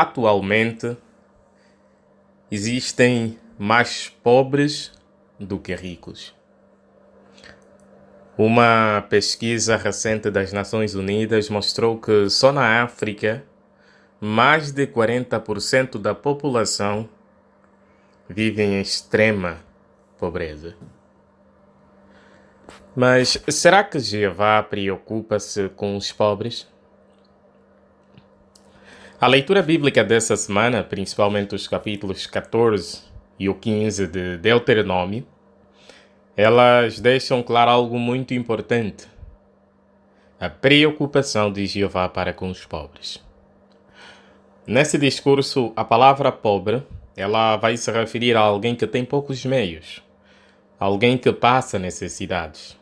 atualmente existem mais pobres do que ricos. Uma pesquisa recente das Nações Unidas mostrou que só na África, mais de 40% da população vive em extrema pobreza. Mas será que Jeová preocupa-se com os pobres? A leitura bíblica dessa semana, principalmente os capítulos 14 e o 15 de Deuteronômio, elas deixam claro algo muito importante: a preocupação de Jeová para com os pobres. Nesse discurso, a palavra pobre, ela vai se referir a alguém que tem poucos meios, alguém que passa necessidades.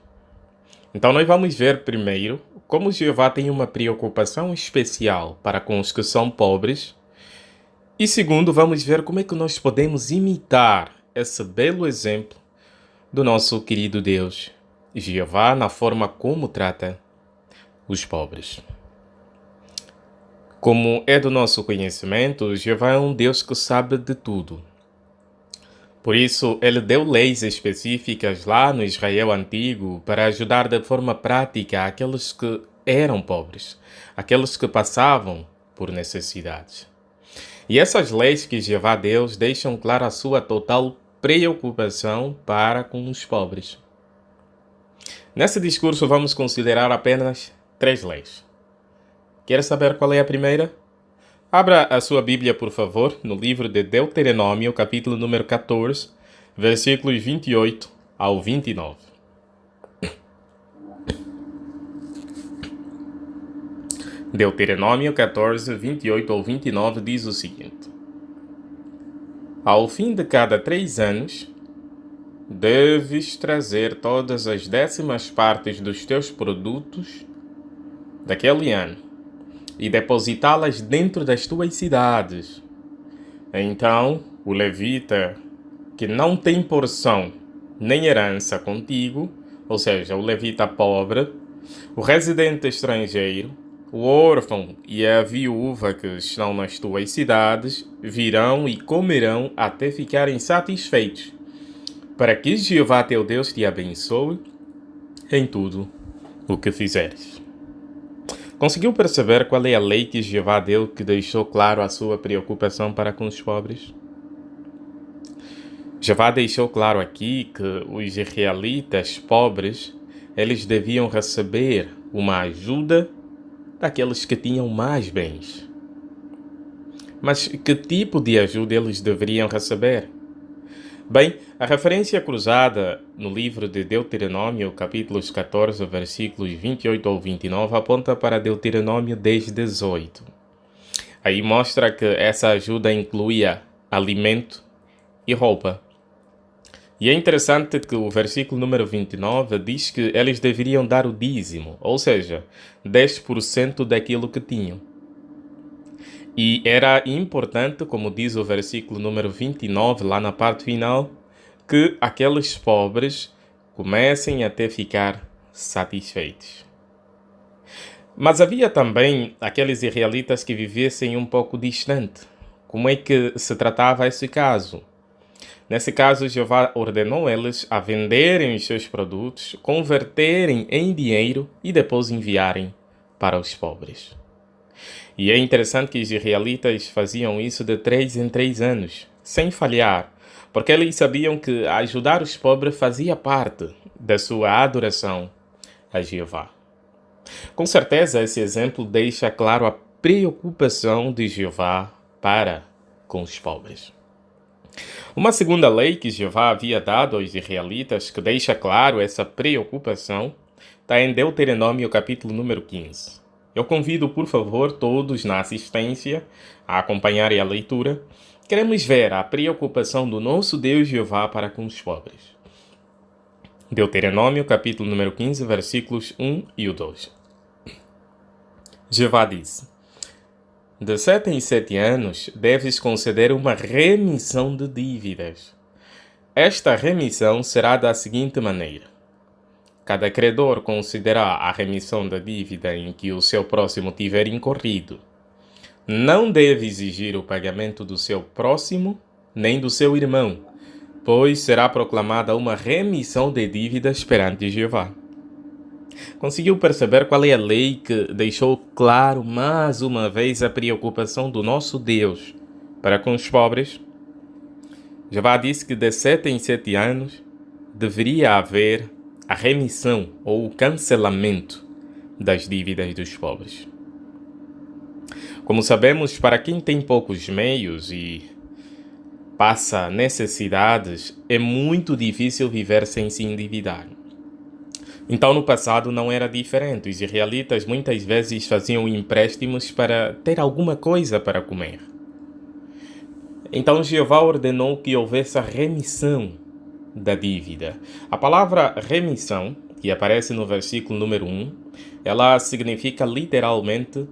Então nós vamos ver primeiro como Jeová tem uma preocupação especial para com os que são pobres, e segundo, vamos ver como é que nós podemos imitar esse belo exemplo do nosso querido Deus, Jeová, na forma como trata os pobres. Como é do nosso conhecimento, Jeová é um Deus que sabe de tudo. Por isso, ele deu leis específicas lá no Israel antigo para ajudar de forma prática aqueles que eram pobres, aqueles que passavam por necessidades. E essas leis que Jeová Deus deixam clara a sua total preocupação para com os pobres. Nesse discurso vamos considerar apenas 3 leis. Quer saber qual é a primeira? Abra a sua Bíblia, por favor, no livro de Deuteronômio, capítulo número 14, versículos 28 ao 29. Deuteronômio 14, 28 ao 29 diz o seguinte: Ao fim de cada 3 anos, deves trazer todas as 10ª partes dos teus produtos daquele ano e depositá-las dentro das tuas cidades. Então, o levita que não tem porção nem herança contigo, ou seja, o levita pobre, o residente estrangeiro, o órfão e a viúva que estão nas tuas cidades, virão e comerão até ficarem satisfeitos, para que Jeová teu Deus te abençoe em tudo o que fizeres. Conseguiu perceber qual é a lei que Jeová deu que deixou claro a sua preocupação para com os pobres? Jeová deixou claro aqui que os israelitas pobres, eles deviam receber uma ajuda daqueles que tinham mais bens. Mas que tipo de ajuda eles deveriam receber? Bem, a referência cruzada no livro de Deuteronômio, capítulos 14, versículos 28 ao 29, aponta para Deuteronômio 10, 18. Aí mostra que essa ajuda incluía alimento e roupa. E é interessante que o versículo número 29 diz que eles deveriam dar o dízimo, ou seja, 10% daquilo que tinham. E era importante, como diz o versículo número 29, lá na parte final, que aqueles pobres comecem até ficar satisfeitos. Mas havia também aqueles israelitas que vivessem um pouco distante. Como é que se tratava esse caso? Nesse caso, Jeová ordenou eles a venderem os seus produtos, converterem em dinheiro e depois enviarem para os pobres. E é interessante que os israelitas faziam isso de 3 em 3 anos, sem falhar, porque eles sabiam que ajudar os pobres fazia parte da sua adoração a Jeová. Com certeza, esse exemplo deixa claro a preocupação de Jeová para com os pobres. Uma segunda lei que Jeová havia dado aos israelitas, que deixa claro essa preocupação, está em Deuteronômio capítulo número 15. Eu convido, por favor, todos na assistência a acompanharem a leitura. Queremos ver a preocupação do nosso Deus Jeová para com os pobres. Deuteronômio capítulo número 15, versículos 1 e 2. Jeová diz: De 7 em 7 anos, deves conceder uma remissão de dívidas. Esta remissão será da seguinte maneira: cada credor considerará a remissão da dívida em que o seu próximo tiver incorrido. não deve exigir o pagamento do seu próximo nem do seu irmão, pois será proclamada uma remissão de dívidas perante Jeová. Conseguiu perceber qual é a lei que deixou claro mais uma vez a preocupação do nosso Deus para com os pobres? Jeová disse que de 7 em 7 anos deveria haver a remissão ou o cancelamento das dívidas dos pobres. Como sabemos, para quem tem poucos meios e passa necessidades, é muito difícil viver sem se endividar. Então, no passado não era diferente. Os israelitas muitas vezes faziam empréstimos para ter alguma coisa para comer. Então, Jeová ordenou que houvesse a remissão da dívida. A palavra remissão, que aparece no versículo número 1, ela significa literalmente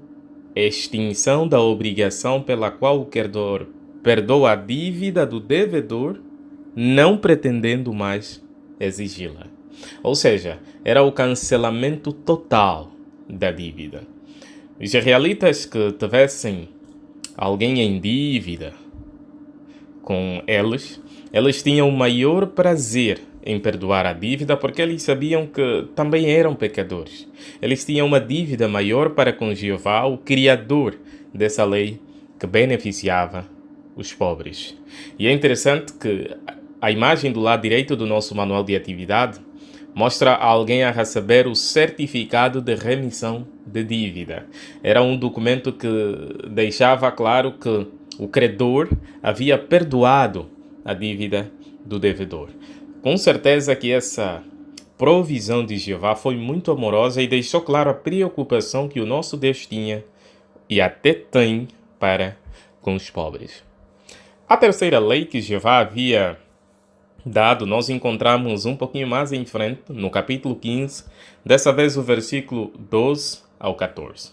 extinção da obrigação pela qual o credor perdoa a dívida do devedor, não pretendendo mais exigi-la. Ou seja, era o cancelamento total da dívida. Os israelitas que tivessem alguém em dívida com eles tinham o maior prazer em perdoar a dívida porque eles sabiam que também eram pecadores. Eles tinham uma dívida maior para com Jeová, o Criador dessa lei que beneficiava os pobres. E é interessante que a imagem do lado direito do nosso manual de atividade mostra alguém a receber o certificado de remissão de dívida. Era um documento que deixava claro que o credor havia perdoado a dívida do devedor. Com certeza que essa provisão de Jeová foi muito amorosa e deixou claro a preocupação que o nosso Deus tinha e até tem para com os pobres. A terceira lei que Jeová havia dado, nós encontramos um pouquinho mais em frente, no capítulo 15, dessa vez o versículo 12 ao 14.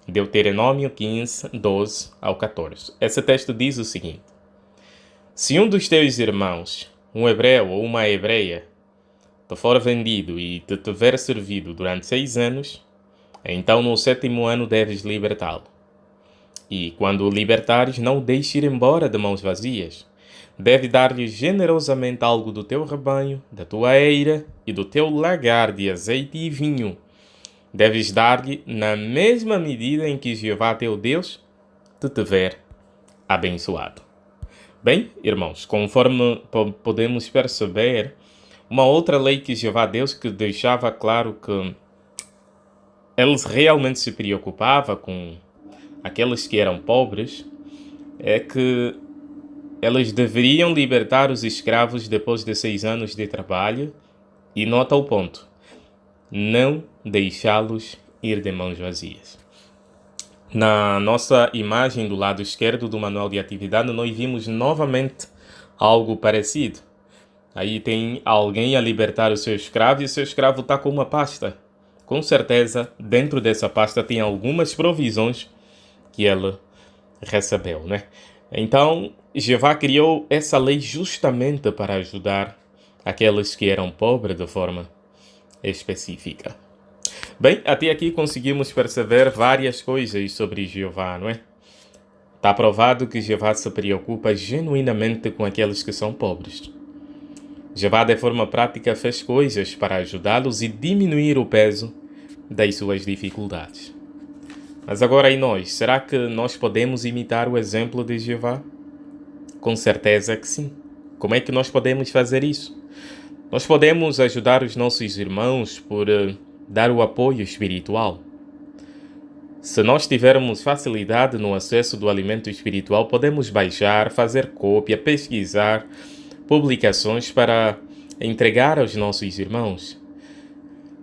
Deuteronômio 15, 12 ao 14. Esse texto diz o seguinte: se um dos teus irmãos, um hebreu ou uma hebreia, te for vendido e te tiver servido durante 6 anos, então no 7º ano deves libertá-lo. E quando o libertares, não o deixes ir embora de mãos vazias. Deve dar-lhe generosamente algo do teu rebanho, da tua eira e do teu lagar de azeite e vinho. Deves dar-lhe na mesma medida em que Jeová teu Deus te tiver abençoado. Bem, irmãos, conforme podemos perceber, uma outra lei que Jeová Deus que deixava claro que ele realmente se preocupava com aqueles que eram pobres é que eles deveriam libertar os escravos depois de 6 anos de trabalho e nota o ponto, não deixá-los ir de mãos vazias. Na nossa imagem do lado esquerdo do manual de atividade, nós vimos novamente algo parecido. Aí tem alguém a libertar o seu escravo e o seu escravo está com uma pasta. Com certeza, dentro dessa pasta tem algumas provisões que ele recebeu, né? Então, Jeová criou essa lei justamente para ajudar aqueles que eram pobres de forma específica. Bem, até aqui conseguimos perceber várias coisas sobre Jeová, não é? Está provado que Jeová se preocupa genuinamente com aqueles que são pobres. Jeová, de forma prática, fez coisas para ajudá-los e diminuir o peso das suas dificuldades. Mas agora, e nós? Será que nós podemos imitar o exemplo de Jeová? Com certeza que sim. Como é que nós podemos fazer isso? Nós podemos ajudar os nossos irmãos por dar o apoio espiritual. Se nós tivermos facilidade no acesso do alimento espiritual, podemos baixar, fazer cópia, pesquisar publicações para entregar aos nossos irmãos.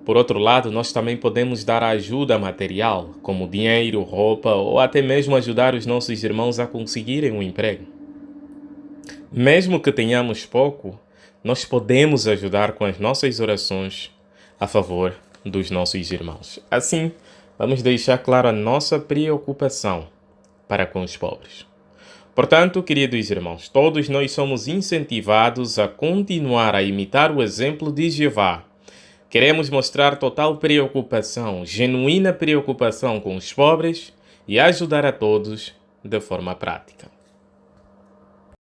Por outro lado, nós também podemos dar ajuda material, como dinheiro, roupa ou até mesmo ajudar os nossos irmãos a conseguirem um emprego. Mesmo que tenhamos pouco, nós podemos ajudar com as nossas orações a favor dos nossos irmãos. Assim, vamos deixar clara a nossa preocupação para com os pobres. Portanto, queridos irmãos, todos nós somos incentivados a continuar a imitar o exemplo de Jeová. Queremos mostrar total preocupação, genuína preocupação com os pobres e ajudar a todos de forma prática.